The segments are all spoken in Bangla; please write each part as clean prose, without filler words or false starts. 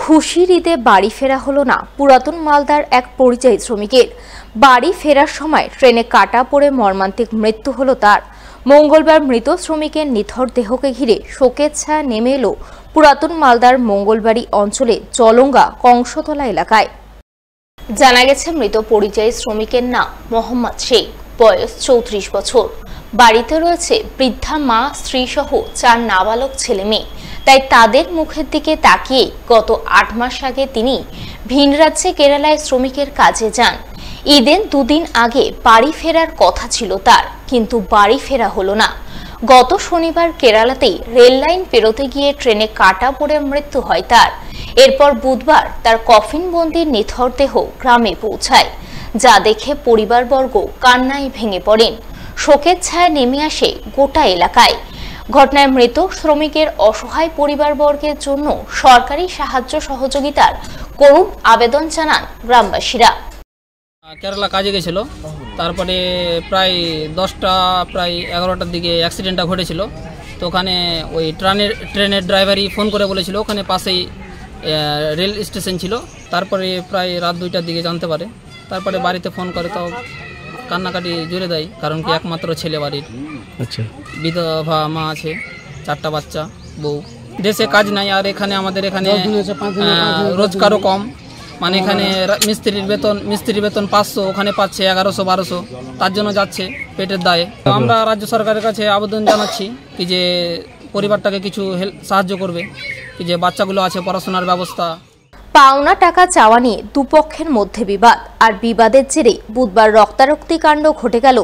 খুশির ঈদে বাড়ি ফেরা হলো না পুরাতন মালদার এক পরিযায়ী শ্রমিকের। বাড়ি ফেরার সময় ট্রেনে কাটা পড়ে মর্মান্তিক মৃত্যু হলো তার। মঙ্গলবার মৃত শ্রমিকের নিথর দেহকে ঘিরে শোকের ছায়া নেমে এলো পুরাতন মালদার মঙ্গলবাড়ি অঞ্চলে জলঙ্গা কংসতলা এলাকায়। জানা গেছে, মৃত পরিযায়ী শ্রমিকের নাম মোহাম্মদ শেখ, বয়স 34 বছর। বাড়িতে রয়েছে বৃদ্ধা মা, স্ত্রী সহ 4 নাবালক ছেলে মেয়ে। তাই তাদের মুখের দিকে তাকিয়ে গত 8 মাস আগে তিনি ভিন রাজ্যে কেরালায় শ্রমিকের কাজে যান। ঈদের 2 দিন আগে বাড়ি ফেরার কথা ছিল তার, কিন্তু বাড়ি ফেরা হলো না। গত শনিবার কেরালাতেই রেল লাইন পেরোতে গিয়ে ট্রেনে কাটা পড়ে মৃত্যু হয় তার। এরপর বুধবার তার কফিনবন্দি নিথর দেহ গ্রামে পৌঁছায়, যা দেখে পরিবারবর্গ কান্নায় ভেঙে পড়েন। শোকের ছায়া নেমে আসে গোটা এলাকায়। ঘটনায় মৃত শ্রমিকের অসহায় পরিবারবর্গের জন্য সরকারি সাহায্য সহযোগিতার করুণ আবেদন জানান গ্রামবাসীরা। কেরালা কাজে গেছিল, তারপরে প্রায় 10টা প্রায় 11টার দিকে অ্যাক্সিডেন্টটা ঘটেছিল। তো ওখানে ওই ট্রেনের ড্রাইভারই ফোন করে বলেছিল ওখানে পাশেই রেল স্টেশন ছিল। তারপরে প্রায় রাত 2টার দিকে জানতে পারে। তারপরে বাড়িতে ফোন করে, তো কান্নাকাটি জুড়ে দেয়, কারণ কি একমাত্র ছেলে বাড়ির। আচ্ছা, বিধবা মা আছে, 4টা বাচ্চা, বউ। দেশে কাজ নাই, আর এখানে আমাদের এখানে রোজগারও কম। মানে এখানে মিস্ত্রির বেতন 500, ওখানে পাচ্ছে 1100-1200, তার জন্য যাচ্ছে পেটের দায়ে। তো আমরা রাজ্য সরকারের কাছে আবেদন জানাচ্ছি কি যে পরিবারটাকে কিছু সাহায্য করবে, কি যে বাচ্চাগুলো আছে পড়াশোনার ব্যবস্থা। পাওনা টাকা চাওয়া নিয়ে দুপক্ষের মধ্যে বিবাদ, আর বিবাদের জেরে বুধবার রক্তারক্তি কাণ্ড ঘটে গেল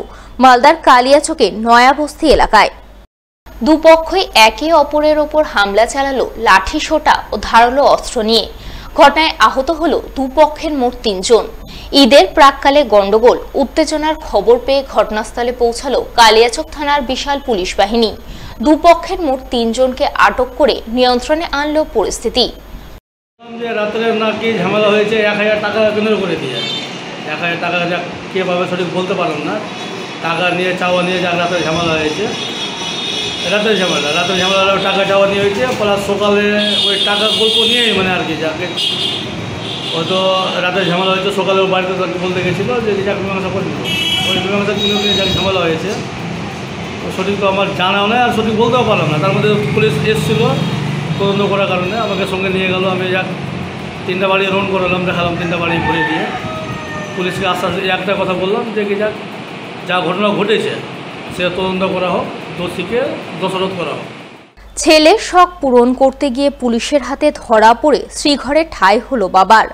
মালদার কালিয়াচকের নয়াবস্তি এলাকায়। দুপক্ষই একে অপরের ওপর হামলা চালালো লাঠি সোঁটা ও ধারালো অস্ত্র নিয়ে। ঘটনায় আহত হলো দুপক্ষের মোট 3 জন। ঈদের প্রাককালে গন্ডগোল, উত্তেজনার খবর পেয়ে ঘটনাস্থলে পৌঁছালো কালিয়াচক থানার বিশাল পুলিশ বাহিনী। দুপক্ষের মোট 3 জনকে আটক করে নিয়ন্ত্রণে আনলো পরিস্থিতি। রাত্রে নাকি ঝামেলা হয়েছে 1000 টাকা কেন্দ্র করে দিয়ে। 1000 টাকা কে পাবে সঠিক বলতে পারলাম না। টাকা নিয়ে চাওয়া নিয়ে যাক রাত্রে ঝামেলা হয়েছে। রাতের ঝামেলা টাকা চাওয়া নিয়ে হয়েছে। প্লাস সকালে ওই টাকা গল্প নিয়েই মানে আর কি যাকে হয়তো রাতের ঝামেলা হয়েছে। সকালে বাড়িতে বলতে গেছিলো যে যাক মীমাংসা করে দিল। ওই মীমাংসা নিয়ে যাক ঝামেলা হয়েছে, সঠিক তো আমার জানাও নেই, আর সঠিক বলতেও পারলাম না। তার মধ্যে পুলিশ এসেছিলো তদন্ত করার কারণে, আমাকে সঙ্গে নিয়ে গেল। আমি যাক 3টা বাড়ি রোন করালাম, দেখালাম 3টা বাড়ি ঘুরে দিয়ে পুলিশকে আশ্বাস একটা কথা বললাম যে কি যাক যা ঘটনা ঘটেছে সে তদন্ত করা হোক, দোষীকে দোষারোপ করা হোক। ছেলের শখ পূরণ করতে গিয়ে পুলিশের হাতে ধরা পড়ে শ্রীঘরে ঠাঁই হলো বাবার।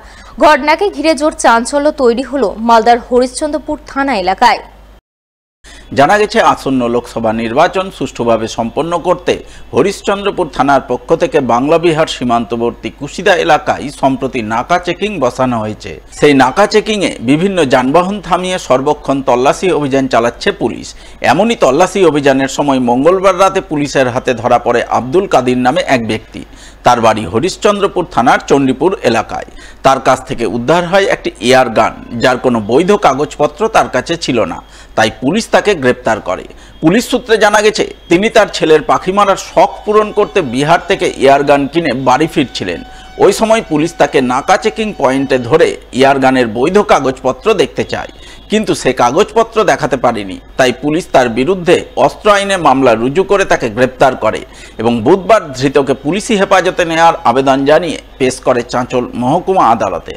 ঘটনাকে ঘিরে জোর চাঞ্চল্য তৈরি হলো মালদার হরিশ্চন্দ্রপুর থানা এলাকায়। জানা গেছে, আসন্ন লোকসভা নির্বাচন সুষ্ঠুভাবে সম্পন্ন করতে হরিশ্চন্দ্রপুর থানার পক্ষ থেকে বাংলা বিহার সীমান্তবর্তী কুশিদা এলাকায় সম্প্রতি নাকা চেকিং বসানো হয়েছে। সেই নাকা চেকিংয়ে বিভিন্ন যানবাহন থামিয়ে সর্বক্ষণ তল্লাশি অভিযান চালাচ্ছে পুলিশ। এমনই তল্লাশি অভিযানের সময় মঙ্গলবার রাতে পুলিশের হাতে ধরা পড়ে আব্দুল কাদির নামে এক ব্যক্তি। তার বাড়ি হরিশ্চন্দ্রপুর থানার চণ্ডীপুর এলাকায়। তার কাছ থেকে উদ্ধার হয় একটি এয়ার গান, যার কোনো বৈধ কাগজপত্র তার কাছে ছিল না। তাই পুলিশ তাকে গ্রেপ্তার করে। পুলিশ সূত্রে জানা গেছে, তিনি তার ছেলের পাখি মারার শখ পূরণ করতে বিহার থেকে এয়ার গান কিনে বাড়ি ফিরছিলেন। ওই সময় পুলিশ তাকে নাকা চেকিং পয়েন্টে ধরে এয়ার গানের বৈধ কাগজপত্র দেখতে চায়, কিন্তু সে কাগজপত্র দেখাতে পারেনি। তাই পুলিশ তার বিরুদ্ধে অস্ত্র আইনে মামলা রুজু করে তাকে গ্রেপ্তার করে এবং বুধবার ধৃতকে পুলিশি হেফাজতে নেওয়ার আবেদন জানিয়ে পেশ করে চাঁচল মহকুমা আদালতে।